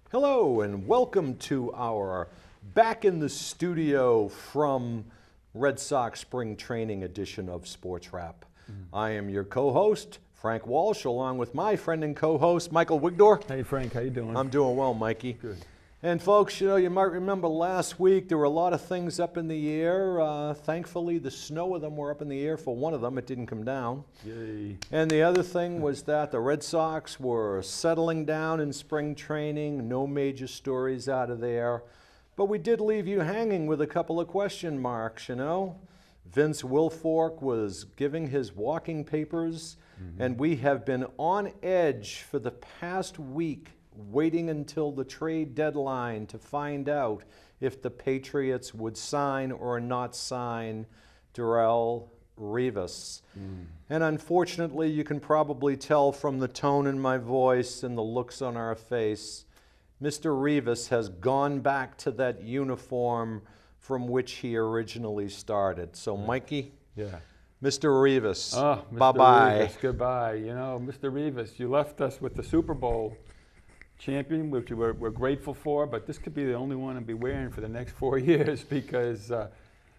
Hello and welcome to our back in the studio from Red Sox Spring Training edition of Sports Wrap. I am your co-host, Frank Walsh, along with my friend and co-host, Michael Wigdor. Hey Frank, how you doing? I'm doing well, Mikey. Good. And folks, you might remember last week there were a lot of things up in the air. Thankfully, the snow of them were up in the air for one of them. It didn't come down. Yay. And the other thing was that the Red Sox were settling down in spring training. No major stories out of there. But we did leave you hanging with a couple of question marks, Vince Wilfork was giving his walking papers, and we have been on edge for the past week, waiting until the trade deadline to find out if the Patriots would sign or not sign Darrelle Revis. And unfortunately, you can probably tell from the tone in my voice and the looks on our face, Mr. Revis has gone back to that uniform from which he originally started. So, Mikey, Yeah. Mr. Revis, Oh, Mr. bye-bye. Revis, goodbye. Mr. Revis, you left us with the Super Bowl champion, which we're grateful for, but this could be the only one I'll be wearing for the next 4 years because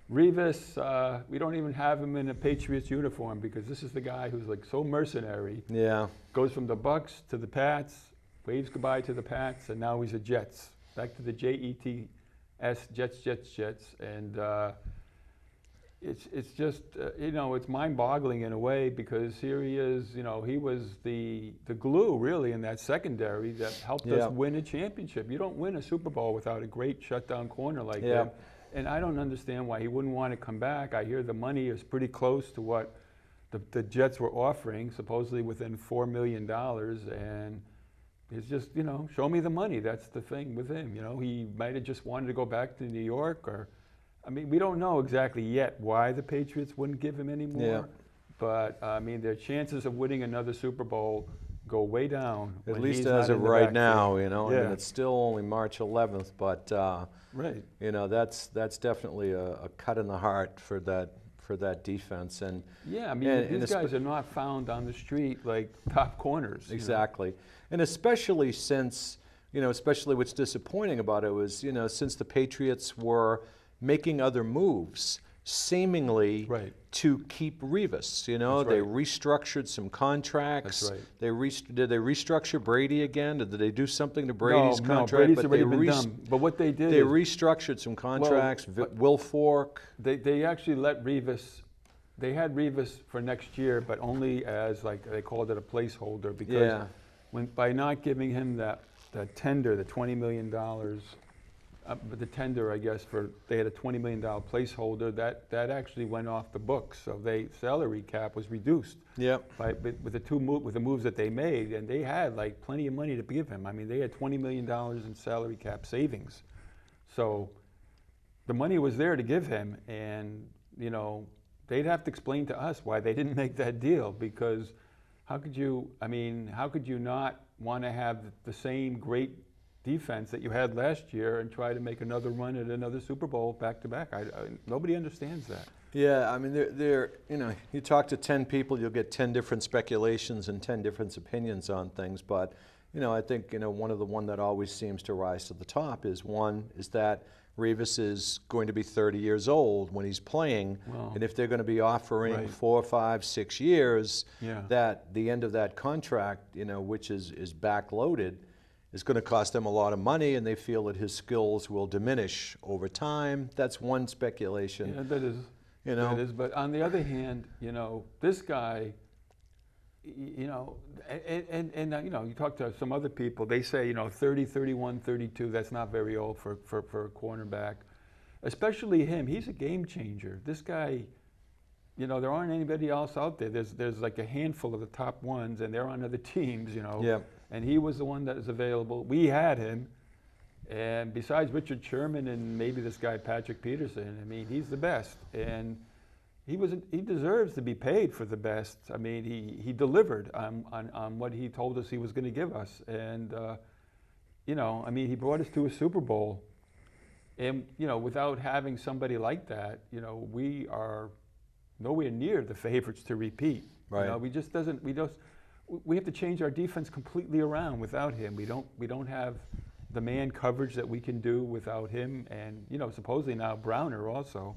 Revis, we don't even have him in a Patriots uniform because this is the guy who's like so mercenary. Yeah. Goes from the Bucks to the Pats, waves goodbye to the Pats, and now he's a Jets. Back to the Jets, Jets. And it's just, it's mind-boggling in a way because here he is, he was the glue really in that secondary that helped us win a championship. You don't win a Super Bowl without a great shutdown corner like him. And I don't understand why he wouldn't want to come back. I hear the money is pretty close to what the Jets were offering, supposedly within $4 million. And it's just, show me the money. That's the thing with him. He might have just wanted to go back to New York we don't know exactly yet why the Patriots wouldn't give him any more. Yeah. But, their chances of winning another Super Bowl go way down. At least as of right now, I mean, it's still only March 11th, but right. That's definitely a cut in the heart for that defense. And yeah, these guys are not found on the street like top corners. Exactly, and especially since especially what's disappointing about it was since the Patriots were making other moves, seemingly to keep Revis. They restructured some contracts. That's right. Did they restructure Brady again? Did they do something to Brady's contract? No, Brady's already been done. But what they did they restructured some contracts. Wilfork. They actually let Revis. They had Revis for next year, but only as they called it a placeholder because by not giving him the tender, the $20 million. But the tender, I guess, they had a $20 million placeholder that actually went off the books. So salary cap was reduced. Yep. With the moves that they made, and they had plenty of money to give him. They had $20 million in salary cap savings. So the money was there to give him, and they'd have to explain to us why they didn't make that deal because how could you not want to have the same great defense that you had last year and try to make another run at another Super Bowl back to back? Nobody understands that. Yeah, you talk to 10 people, you'll get 10 different speculations and 10 different opinions on things. But I think one that always seems to rise to the top is that Revis is going to be 30 years old when he's playing, and if they're going to be offering 4, 5, 6 years, that the end of that contract, which is backloaded, is going to cost them a lot of money, and they feel that his skills will diminish over time. That's one speculation. Yeah, that is. That is. But on the other hand, this guy, and you talk to some other people, they say 30, 31, 32. That's not very old for a cornerback, especially him. He's a game changer. This guy. There aren't anybody else out there. There's like a handful of the top ones, and they're on other teams, Yeah. And he was the one that was available. We had him, and besides Richard Sherman and maybe this guy Patrick Peterson, he's the best, and he deserves to be paid for the best. He delivered on what he told us he was going to give us, and he brought us to a Super Bowl, and without having somebody like that, we are nowhere near the favorites to repeat. Right. We have to change our defense completely around without him. We don't have the man coverage that we can do without him, and you know, supposedly now Browner also,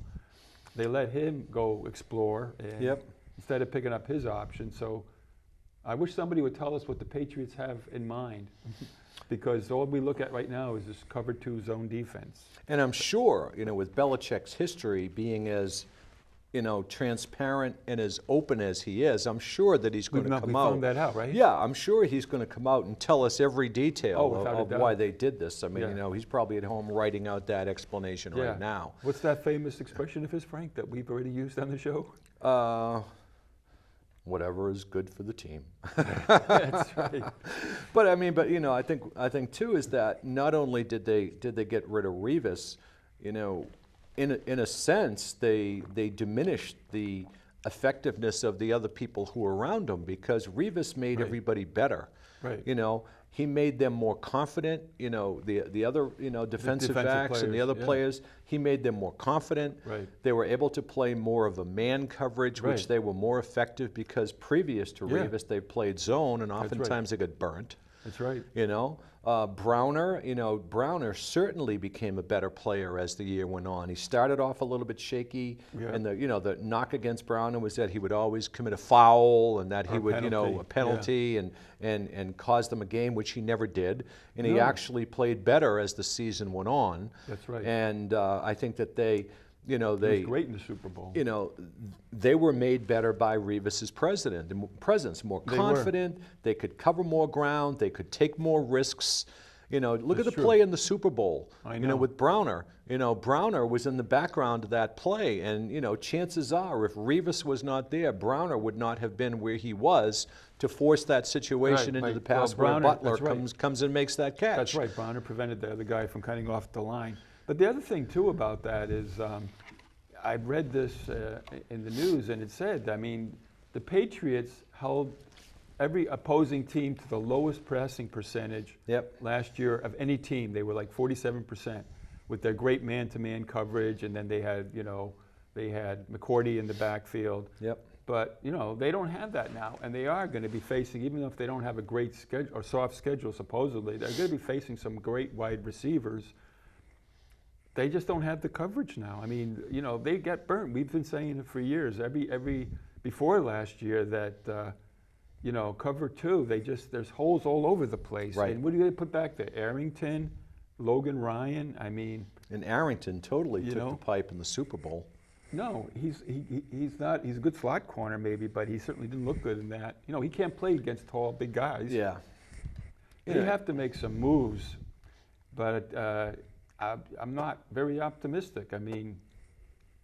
they let him go explore, and instead of picking up his option. So I wish somebody would tell us what the Patriots have in mind, because all we look at right now is this cover 2 zone defense. And I'm sure, you know, with Belichick's history being as, you know, transparent and as open as he is, I'm sure that he's going to come out. Found that out, right? Yeah, I'm sure he's going to come out and tell us every detail of doubt. why they did this. I mean, you know, he's probably at home writing out that explanation right now. What's that famous expression of his, Frank, that we've already used on the show? Whatever is good for the team. That's right. But I mean, you know, I think too is that not only did they get rid of Revis, you know, in a sense they diminished the effectiveness of the other people who were around him, because Revis made everybody better. Right. You know, he made them more confident. You know, the other, you know, defensive backs players, and the other players, he made them more confident. Right. They were able to play more of a man coverage, which they were more effective, because previous to Revis they played zone, and oftentimes they got burnt. That's right. You know, Browner certainly became a better player as the year went on. He started off a little bit shaky, and the knock against Browner was that he would always commit a foul, and that he would, penalty. a penalty, and cause them a game, which he never did. And he actually played better as the season went on. That's right. And I think that they he was great in the Super Bowl. You know, they were made better by Revis's presence, more confident. They could cover more ground. They could take more risks. You know, look at the play in the Super Bowl. I know. You know, with Browner. You know, Browner was in the background of that play, and you know, chances are, if Revis was not there, Browner would not have been where he was to force that situation into the pass where Butler comes and makes that catch. That's right. Browner prevented the other guy from cutting off the line. But the other thing, too, about that is I read this in the news, and it said, I mean, the Patriots held every opposing team to the lowest passing percentage last year of any team. They were like 47% with their great man-to-man coverage, and then they had, you know, McCourty in the backfield. But, you know, they don't have that now, and they are going to be facing, even if they don't have a great schedule or soft schedule, supposedly, they're going to be facing some great wide receivers. They just don't have the coverage now. I mean, you know, they get burnt. We've been saying it for years. Before last year that, you know, cover 2, there's holes all over the place. Right. And what are you going to put back there? Arrington, Logan Ryan. I mean, and Arrington totally took the pipe in the Super Bowl. No, he's not. He's a good slot corner maybe, but he certainly didn't look good in that. You know, he can't play against tall, big guys. Yeah. They have to make some moves, but. I'm not very optimistic. I mean,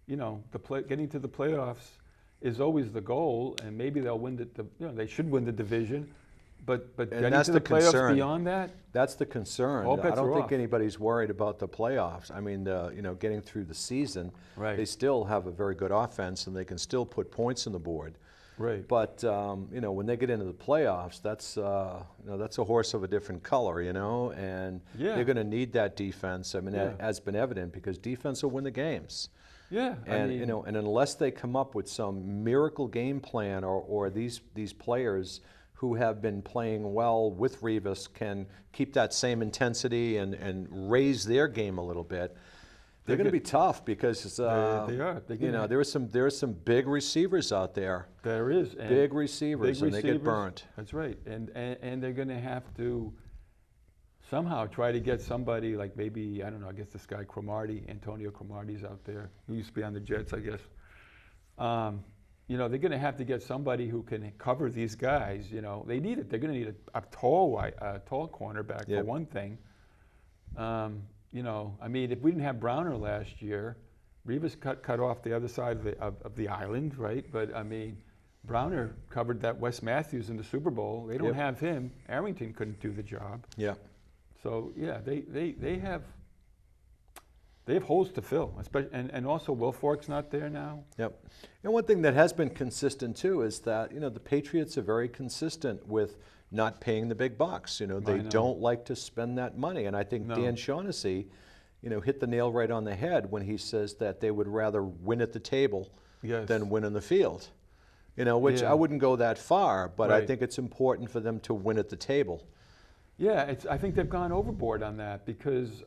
you know, getting to the playoffs is always the goal, and maybe they'll win they should win the division, but getting to the playoffs beyond that, that's the concern. I don't think anybody's worried about the playoffs. I mean, you know, getting through the season, they still have a very good offense, and they can still put points on the board. Right. But you know, when they get into the playoffs, that's that's a horse of a different color, you know, and they're going to need that defense. I mean, that has been evident, because defense will win the games. Yeah. And you know, and unless they come up with some miracle game plan, or these players who have been playing well with Revis can keep that same intensity and raise their game a little bit, they're going to be tough, because they are. You know, there are some big receivers out there. There is big receivers, and they get burnt. That's right, and they're going to have to somehow try to get somebody like, maybe, I don't know, I guess this guy Antonio Cromartie's out there. He used to be on the Jets, I guess. You know, they're going to have to get somebody who can cover these guys. You know, they need it. They're going to need a tall cornerback for one thing. You know, I mean, if we didn't have Browner last year, Revis cut off the other side of the island, right? But I mean, Browner covered that Wes Matthews in the Super Bowl. They don't have him. Arrington couldn't do the job. Yeah. So yeah, they have holes to fill, especially, and also Will Fork's not there now. Yep. And one thing that has been consistent too is that, you know, the Patriots are very consistent with not paying the big bucks. You know, they don't like to spend that money. And I think Dan Shaughnessy, you know, hit the nail right on the head when he says that they would rather win at the table than win in the field. You know, which I wouldn't go that far, but I think it's important for them to win at the table. Yeah, I think they've gone overboard on that because,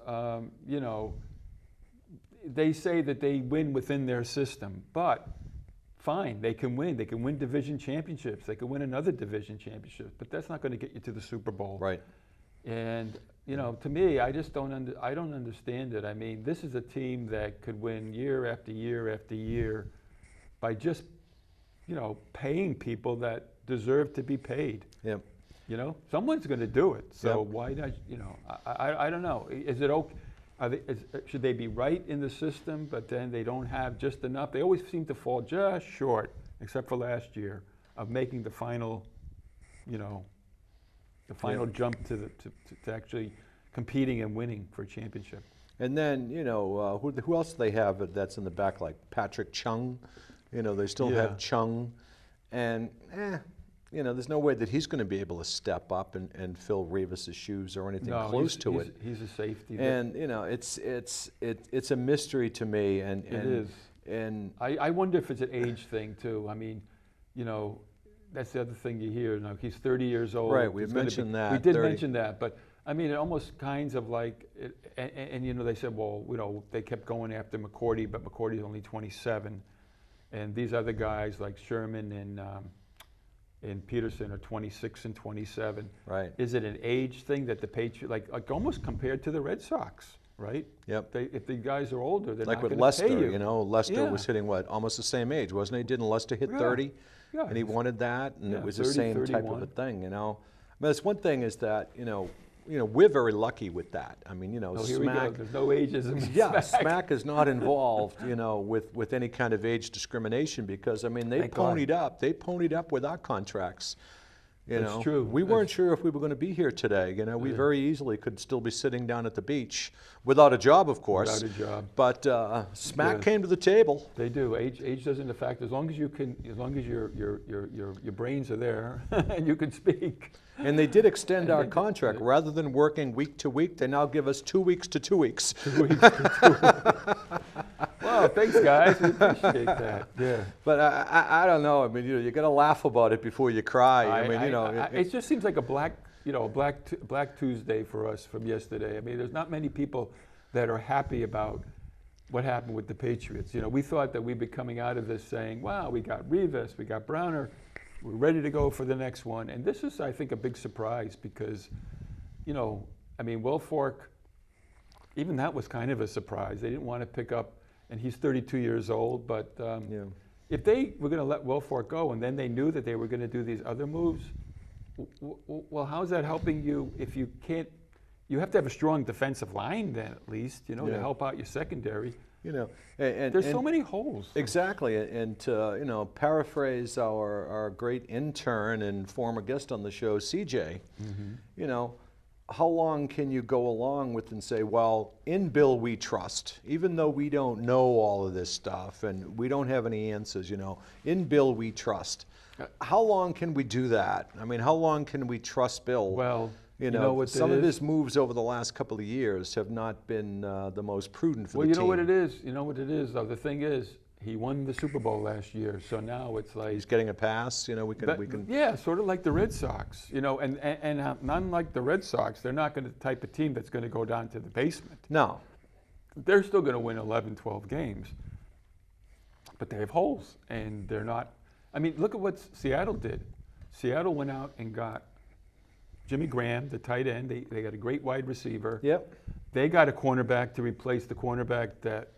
you know, they say that they win within their system, but fine, they can win. They can win division championships. They can win another division championship, but that's not going to get you to the Super Bowl. Right. And, you know, to me, I just I don't understand it. I mean, this is a team that could win year after year after year by just, you know, paying people that deserve to be paid. Yep. You know, someone's going to do it. So Yep. why not? You know, I don't know. Is it okay? Should they be right in the system, but then they don't have just enough? They always seem to fall just short, except for last year, of making the final, you know, the final jump to actually competing and winning for a championship. And then, you know, who else do they have that's in the back, like Patrick Chung? You know, they still Yeah. have Chung. And, you know, there's no way that he's going to be able to step up and fill Revis's shoes or anything close to it. He's a safety. And, you know, it's a mystery to me. And It is. And I wonder if it's an age thing, too. I mean, you know, that's the other thing you hear. You know, he's 30 years old. Right, we mentioned that. We did 30. mention that, but I mean, it almost kinds of like, and you know, they said, well, you know, they kept going after McCourty, but McCourty's only 27, and these other guys like Sherman and Peterson are 26 and 27. Right. Is it an age thing that the Patriots, like almost compared to the Red Sox, right? Yep. If the guys are older, they're like not with going to Lester, pay you. you know, Lester Yeah. was hitting what, almost the same age, wasn't he? Didn't Lester hit Yeah. 30? Yeah, And he wanted that, and yeah, it was the 30, same type of 31. a thing, you know. But that's one thing is that, you know, we're very lucky with that. I mean, you know, Oh, here we go. Smack, There's no ageism. in yeah, Smack. Smack is not involved, you know, with any kind of age discrimination because, I mean, they Thank God. ponied up. They ponied up with our contracts. You That's know, true. we weren't sure if we were going to be here today. You know, we very easily could still be sitting down at the beach without a job, of course. Without a job. But Smack Yeah. came to the table. They do. Age doesn't affect. As long as you can, as long as your brains are there and you can speak. And they did extend And our they did. contract. Rather than working week to week, they now give us 2 weeks to 2 weeks. Wow, thanks guys. We appreciate that. Yeah. But I don't know. I mean, you got to laugh about it before you cry. I mean, you know. it just seems like a black Tuesday for us from yesterday. I mean, there's not many people that are happy about what happened with the Patriots. You know, we thought that we'd be coming out of this saying, wow, we got Revis, we got Browner, we're ready to go for the next one. And this is, I think, a big surprise because, you know, I mean, Wilfork, even that was kind of a surprise. They didn't want to pick up, and he's 32 years old, but Yeah. if they were going to let Wilfork go and then they knew that they were going to do these other moves, well, how's that helping you if you can't? You have to have a strong defensive line then, at least, you know, to Yeah. help out your secondary. You know, and There's so many holes. Exactly, and to you know, paraphrase our great intern and former guest on the show, CJ. You know, how long can you go along with and say, well, in Bill we trust, even though we don't know all of this stuff and we don't have any answers. You know, in Bill we trust. How long can we do that? I mean, how long can we trust Bill? Well, you know what some it of is? his moves over the last couple of years have not been the most prudent for Well, the you team. know what it is? You know what it is, though? The thing is, he won the Super Bowl last year, so now it's like... He's getting a pass. You know, we But- can. Yeah, sort of like the Red Sox, you know, and unlike the Red Sox, they're not going to the type of team that's going to go down to the basement. No. They're still going to win 11, 12 games, but they have holes, and they're not. I mean, look at what Seattle did. Seattle went out and got Jimmy Graham, the tight end. They got a great wide receiver. Yep. They got a cornerback to replace the cornerback that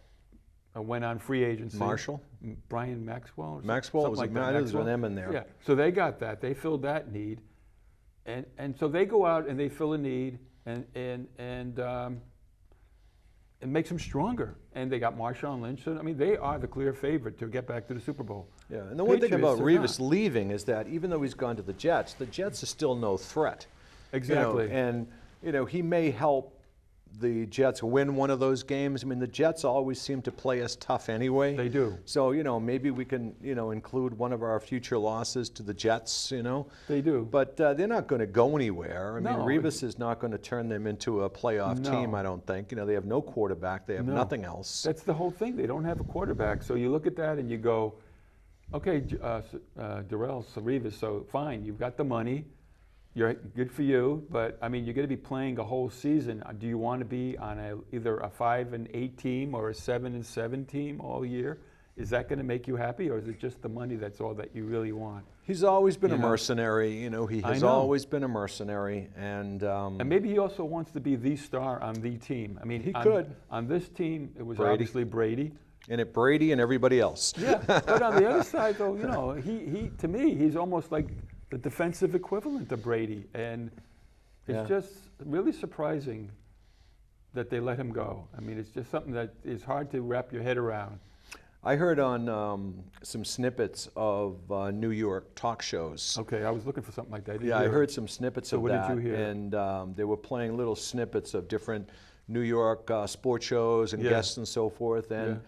went on free agency. Marshall? Brian Maxwell? Or Maxwell, something was like it? that. There's an Maxwell? M in there. Yeah, so they got that. They filled that need. And so they go out and they fill a need and makes them stronger. And they got Marshawn Lynch. So, I mean, they are the clear favorite to get back to the Super Bowl. Yeah, and the one thing Patriots about are Revis not. leaving is that even though he's gone to the Jets are still no threat. Exactly. You know, and you know, he may help the Jets win one of those games. I mean, the Jets always seem to play us tough anyway. They do. So, you know, maybe we can, you know, include one of our future losses to the Jets, you know. They do. But they're not going to go anywhere. I mean, No. Revis is not going to turn them into a playoff team, No. I don't think. You know, they have no quarterback. They have No. nothing else. That's the whole thing. They don't have a quarterback. So you look at that and you go, okay, Darrell Revis, so fine, you've got the money. You're good for you, but I mean, you're going to be playing a whole season. Do you want to be on either a 5-8 team or a 7-7 team all year? Is that going to make you happy, or is it just the money that's all that you really want? He's always been You a know? mercenary. You know, he I has know. always been a mercenary, and maybe he also wants to be the star on the team. I mean, He could. On this team, it was Brady. obviously Brady. and it Brady and everybody else. Yeah, but on the other side, though, you know, he to me, he's almost like the defensive equivalent of Brady, and it's Yeah. just really surprising that they let him go. I mean, it's just something that is hard to wrap your head around. I heard on some snippets of New York talk shows. Okay, I was looking for something like that. Yeah, I heard some snippets So of what did that, you hear? and they were playing little snippets of different New York sports shows and Yeah. guests and so forth. And Yeah.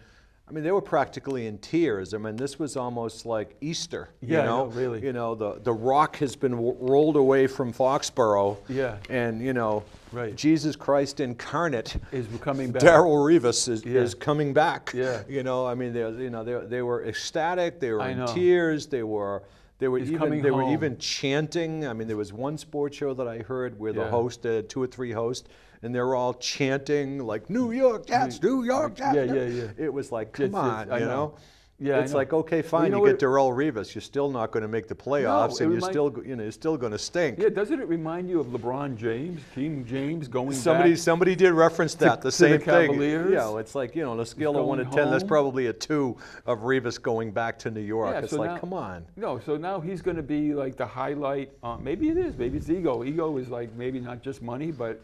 I mean, they were practically in tears. I mean, this was almost like Easter. Yeah, I you know, know, really. You know, the rock has been rolled away from Foxborough. Yeah. And you know, Right. Jesus Christ incarnate. Is coming back. Darrell Rivas Yeah. is coming back. Yeah. You know, I mean, they were ecstatic. They were I in know. tears. They were He's coming they were home. even chanting. I mean, there was one sports show that I heard where the Yeah. host, 2 or 3 hosts, and they were all chanting like New York Jets, New York Jets. Yeah, yeah, yeah. It was like, Jets, come on, Jets, I you know. know. Yeah, I It's know. like, okay, fine, you know you get what- Darrell Rivas, you're still not going to make the playoffs, it and remind- you're still going to stink. Yeah, doesn't it remind you of LeBron James, King James going back? Somebody did reference that, the to same the thing. Cavaliers? Yeah, it's like, on a scale of 1 to going 10, that's home. probably a 2 of Rivas going back to New York. Yeah, It's so like, now- come on. No, so now he's going to be like the highlight. Maybe it is. Maybe it's ego. Ego is like maybe not just money, but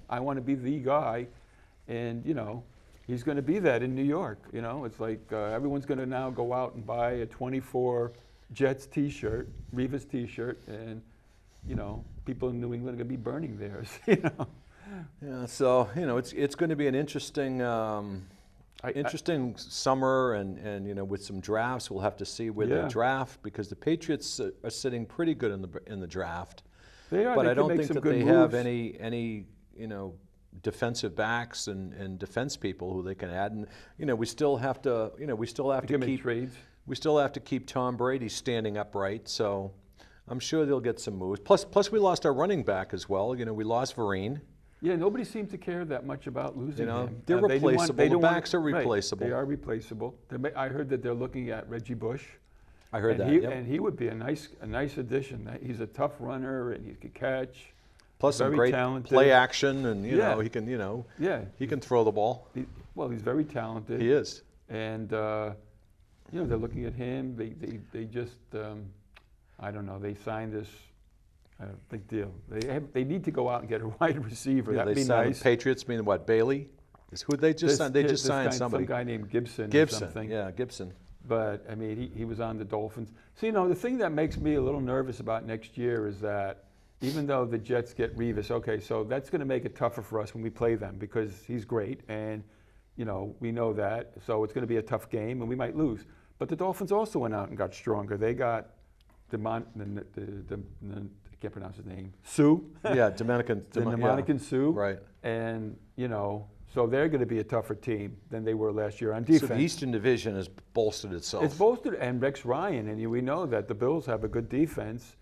I want to be the guy, and he's going to be that in New York. It's like everyone's going to now go out and buy a 24 Jets T-shirt, Rivas T-shirt, and people in New England are going to be burning theirs. Yeah, so it's going to be an interesting, interesting summer, and with some drafts, we'll have to see where Yeah. they draft, because the Patriots are sitting pretty good in the draft. They are. But They I could don't make think some that good they moves. have any defensive backs and defense people who they can add, and we still have to They can make keep trades. we still have to keep Tom Brady standing upright. So I'm sure they'll get some moves. Plus we lost our running back as well. We lost Vereen. Yeah, nobody seemed to care that much about losing him. They're They didn't want- replaceable. they The didn't want- backs are right, replaceable. They are replaceable. I heard that they're looking at Reggie Bush. I heard and that. He, yep. And he would be a nice addition. He's a tough runner and he could catch. Plus some very great talented. play action, and Yeah. he can Yeah. he can throw the ball. He's very talented. He is. And they're looking at him. They just I don't know. They signed this big deal. They need to go out and get a wide receiver. Yeah, That'd they be signed nice. the Patriots. Mean what? Bailey? Is who they just signed? They just signed somebody. Some guy named Gibson. Or Gibson. something. Yeah, Gibson. But I mean, he was on the Dolphins. So the thing that makes me a little nervous about next year is that even though the Jets get Rivas, okay, so that's going to make it tougher for us when we play them, because he's great, and we know that. So it's going to be a tough game, and we might lose. But the Dolphins also went out and got stronger. They got I can't pronounce his name. Sue. Yeah, Dominican. The Dominican Sue. Right. And so they're going to be a tougher team than they were last year on So defense. the Eastern Division has bolstered itself. It's bolstered, and Rex Ryan, and we know that the Bills have a good defense,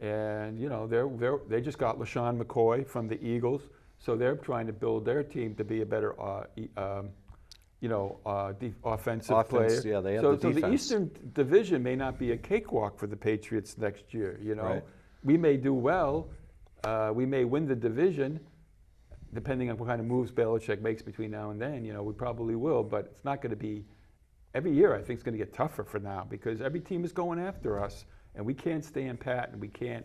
and they just got LaShawn McCoy from the Eagles, so they're trying to build their team to be a better, offensive player. Yeah, they have so, the so defense. the Eastern Division may not be a cakewalk for the Patriots next year. Right. We may do well, we may win the division. Depending on what kind of moves Belichick makes between now and then, we probably will, but it's not going to be every year. I think it's going to get tougher for now, because every team is going after us, and we can't stand pat, and we can't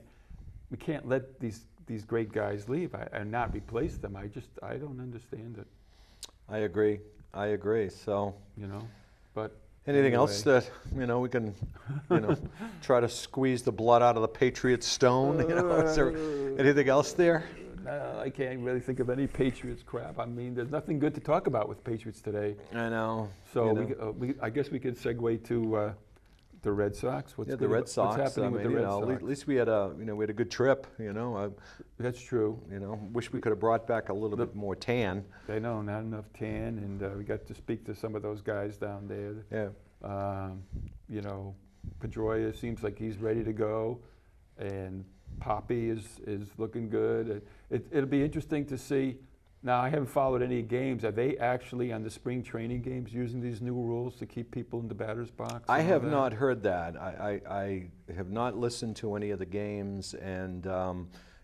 let these great guys leave and not replace them. I don't understand it. I agree. So But anything anyway. else that we can try to squeeze the blood out of the Patriots stone? Is there anything else there? I can't really think of any Patriots crap. I mean, there's nothing good to talk about with Patriots today. I know. So I guess we could segue to the Red Sox. The Red Sox. What's happening with the Red Sox? At least we had a good trip. That's true. Wish we could have brought back a little bit more tan. I know, not enough tan, and we got to speak to some of those guys down there. Yeah. Pedroia seems like he's ready to go, and Poppy is looking good. It'll be interesting to see. Now, I haven't followed any games. Are they actually on the spring training games using these new rules to keep people in the batter's box? I have not heard that. I have not listened to any of the games, and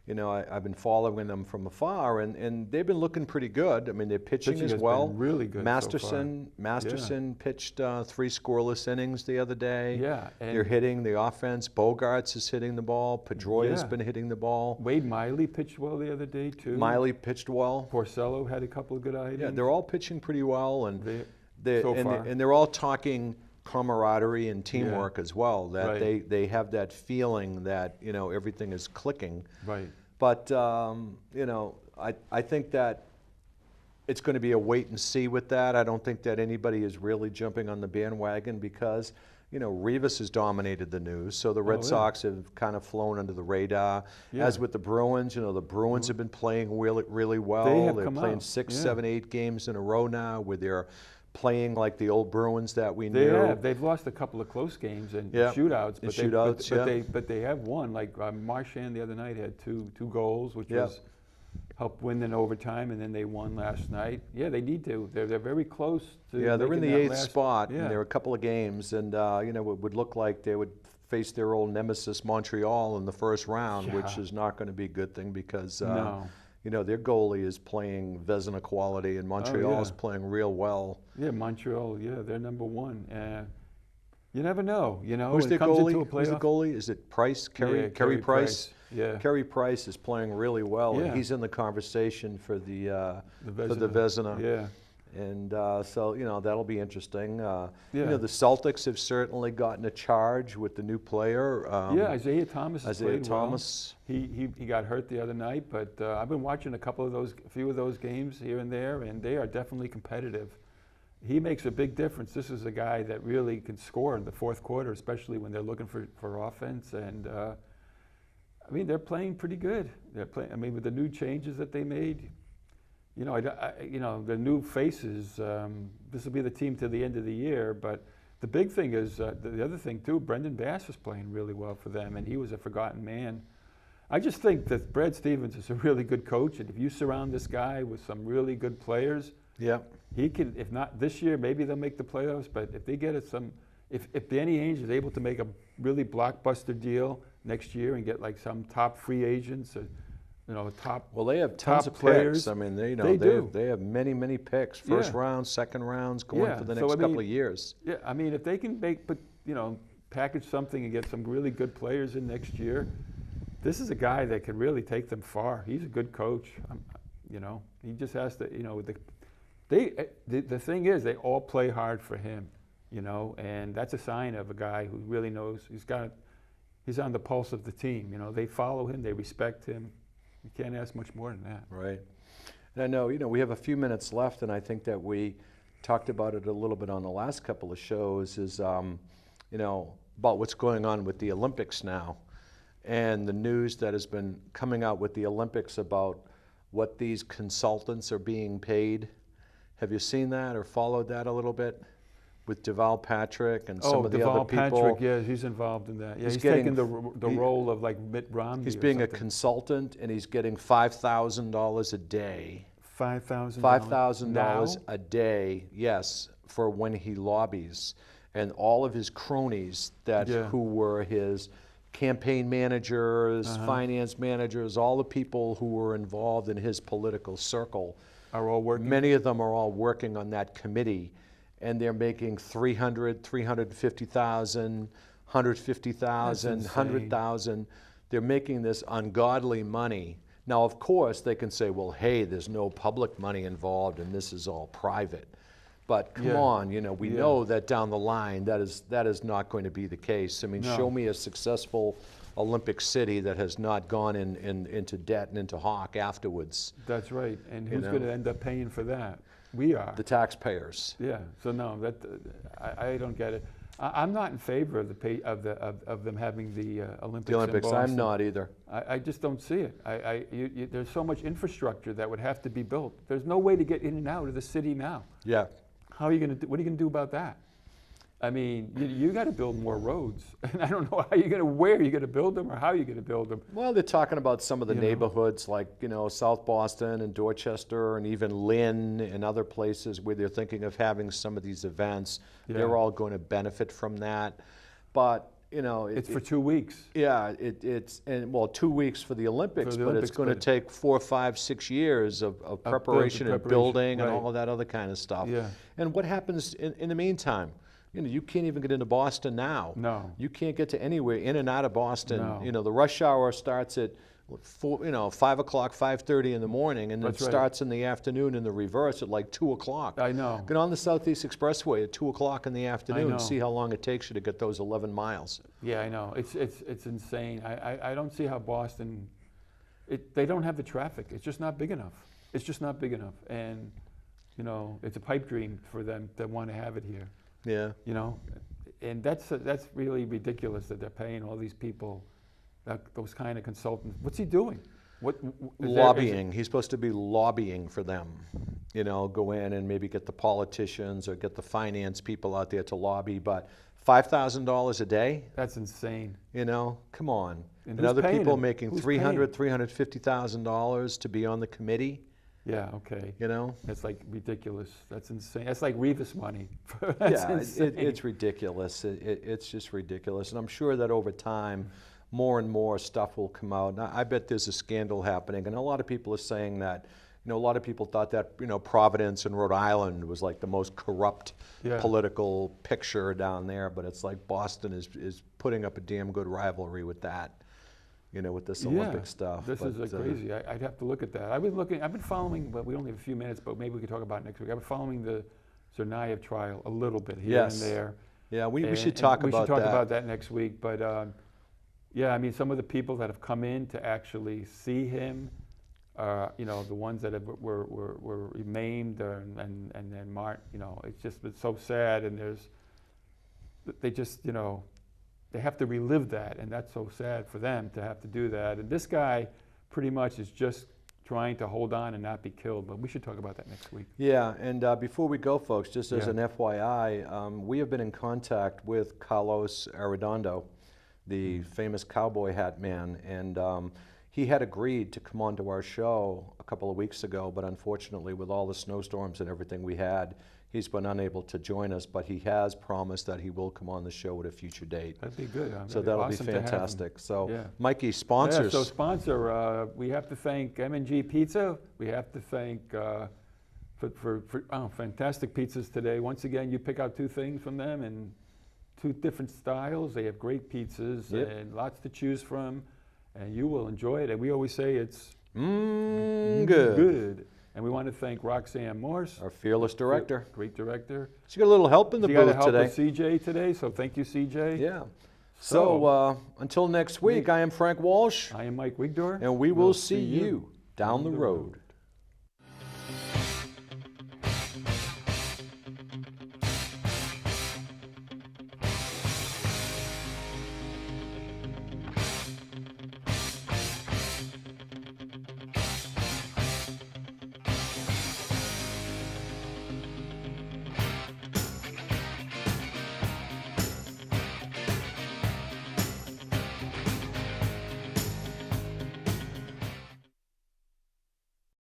you know, I've been following them from afar, and they've been looking pretty good. I mean, they're pitching as well. Been really good. Masterson pitched 3 scoreless innings the other day. Yeah, they're hitting the offense. Bogarts is hitting the ball. Pedroia's been hitting the ball. Wade Miley pitched well the other day too. Miley pitched well. Porcello had a couple of good ideas. Yeah, they're all pitching pretty well, and far. they're all talking camaraderie and teamwork as well. That they have that feeling that, you know, everything is clicking. Right. But you know, I think that it's going to be a wait and see with that. I don't think that anybody is really jumping on the bandwagon because, you know, Rivas has dominated the news, so the Red Sox have kind of flown under the radar. Yeah. As with the Bruins, you know, the Bruins have been playing really well. They're playing 6, 7, 8 games in a row now where they're playing like the old Bruins that we knew. They have. They've lost a couple of close games and shootouts, but they have won. Like Marchand the other night had two goals, which was helped win in overtime, and then they won last night. Yeah, they need to. They're very close to. Yeah, they're in the 8th spot, and there are a couple of games, and you know, it would look like they would face their old nemesis Montreal in the first round, which is not going to be a good thing because. You know, their goalie is playing Vezina quality, and Montreal is playing real well. Yeah, Montreal, they're number 1. You never know, you know. Who's their goalie? Who's the goalie? Is it Price? Carey Price? Yeah. Carey Price is playing really well, and he's in the conversation for the Vezina. Yeah. And so, you know, that'll be interesting. You know, the Celtics have certainly gotten a charge with the new player. Isaiah Thomas has played well. He got hurt the other night, but I've been watching a few of those games here and there, and they are definitely competitive. He makes a big difference. This is a guy that really can score in the 4th quarter, especially when they're looking for offense. And I mean, they're playing pretty good. I mean, with the new changes that they made. You know, you know, the new faces, this will be the team to the end of the year, but the big thing is, the other thing too, Brendan Bass is playing really well for them, and he was a forgotten man. I just think that Brad Stevens is a really good coach, and if you surround this guy with some really good players, he can, if not this year, maybe they'll make the playoffs, but if they get if Danny Ainge is able to make a really blockbuster deal next year and get like some top free agents, you know, well, they have tons of players. Picks. I mean, they have many picks. First round, second rounds, going for the next couple of years. Yeah, I mean, if they can package something and get some really good players in next year, this is a guy that can really take them far. He's a good coach. You know, he just has to. You know, the thing is, they all play hard for him. You know, and that's a sign of a guy who really knows. He's on the pulse of the team. You know, they follow him, they respect him. You can't ask much more than that. Right. And I know, you know, we have a few minutes left, and I think that we talked about it a little bit on the last couple of shows, is, you know, about what's going on with the Olympics now and the news that has been coming out with the Olympics about what these consultants are being paid. Have you seen that or followed that a little bit? With Deval Patrick and some of the other people. Patrick, yeah, he's involved in that. Yeah, he's taking the role of like Mitt Romney. He's being a consultant, and he's getting $5,000 a day. $5,000 a day, yes, for when he lobbies, and all of his cronies who were his campaign managers, finance managers, all the people who were involved in his political circle are all working. Many of them are all working on that committee. And they're making $300,000, $350,000, $150,000, $100,000. They're making this ungodly money. Now, of course, they can say, well, hey, there's no public money involved and this is all private. But come on, you know, we know that down the line that is not going to be the case. I mean, show me a successful Olympic city that has not gone into debt and into hock afterwards. That's right. And who's going to end up paying for that? We are. The taxpayers. Yeah. So no, I don't get it. I'm not in favor of the pay of them having the Olympics. The Olympics. I'm not either. I just don't see it. There's so much infrastructure that would have to be built. There's no way to get in and out of the city now. Yeah. How are you going to? What are you going to do about that? I mean, you got to build more roads, and I don't know where you're going to build them or how you're going to build them. Well, they're talking about some of the You know. neighborhoods like, South Boston and Dorchester and even Lynn and other places where they're thinking of having some of these events. Yeah. They're all going to benefit from that. But, It's for 2 weeks. yeah, it's 2 weeks for the Olympics, but it's going to take 4, 5, 6 years of preparation and building and right. all of that other kind of stuff. Yeah. And what happens in the meantime? You can't even get into Boston now. No. You can't get to anywhere in and out of Boston. No. The rush hour starts at 5 o'clock, 5:30 in the morning, and That's it right. starts in the afternoon in the reverse at like 2 o'clock. I know. Get on the Southeast Expressway at 2 o'clock in the afternoon know. and see how long it takes you to get those 11 miles. Yeah, I know. It's insane. I don't see how Boston, they don't have the traffic. It's just not big enough. It's just not big enough. And, it's a pipe dream for them that want to have it here. Yeah. And that's really ridiculous that they're paying all these people, those kind of consultants. What's he doing? Lobbying. He's supposed to be lobbying for them. Go in and maybe get the politicians or get the finance people out there to lobby. But $5,000 a day? That's insane. Come on. And And who's other paying people him? making Who's $300,000, $350,000 to be on the committee. Yeah, okay. That's like ridiculous. That's insane. That's like Revis money. That's insane. It's ridiculous. It's just ridiculous. And I'm sure that over time, more and more stuff will come out. And I bet there's a scandal happening. And a lot of people are saying that, a lot of people thought that, Providence and Rhode Island was like the most corrupt political picture down there. But it's like Boston is putting up a damn good rivalry with that. With this Olympic stuff. This is crazy. I'd have to look at that. I've been following, but we only have a few minutes, but maybe we could talk about it next week. I've been following the Tsarnaev trial a little bit here and there. Yeah, we should talk about that. We should talk about that next week. But yeah, I mean, some of the people that have come in to actually see him, the ones that were maimed and then marked, it's just been so sad. And they just, they have to relive that, and that's so sad for them to have to do that. And this guy pretty much is just trying to hold on and not be killed, but we should talk about that next week. Yeah, and before we go, folks, just as an FYI, we have been in contact with Carlos Arredondo, the famous cowboy hat man, and he had agreed to come onto our show a couple of weeks ago, but unfortunately with all the snowstorms and everything we had, he's been unable to join us, but he has promised that he will come on the show at a future date. That'd be good. So that'll awesome be fantastic. So, yeah. Mikey, sponsors. Yeah, so sponsor, we have to thank M&G Pizza. We have to thank for fantastic pizzas today. Once again, you pick out 2 things from them and 2 different styles. They have great pizzas and lots to choose from, and you will enjoy it. And we always say it's good. And we want to thank Roxanne Morse, our fearless director. Great director. She got a little help in the booth booth today. today. With CJ today, so thank you, CJ. Yeah. So until next week, I am Frank Walsh. I am Mike Wigdor. And we will see you down the road.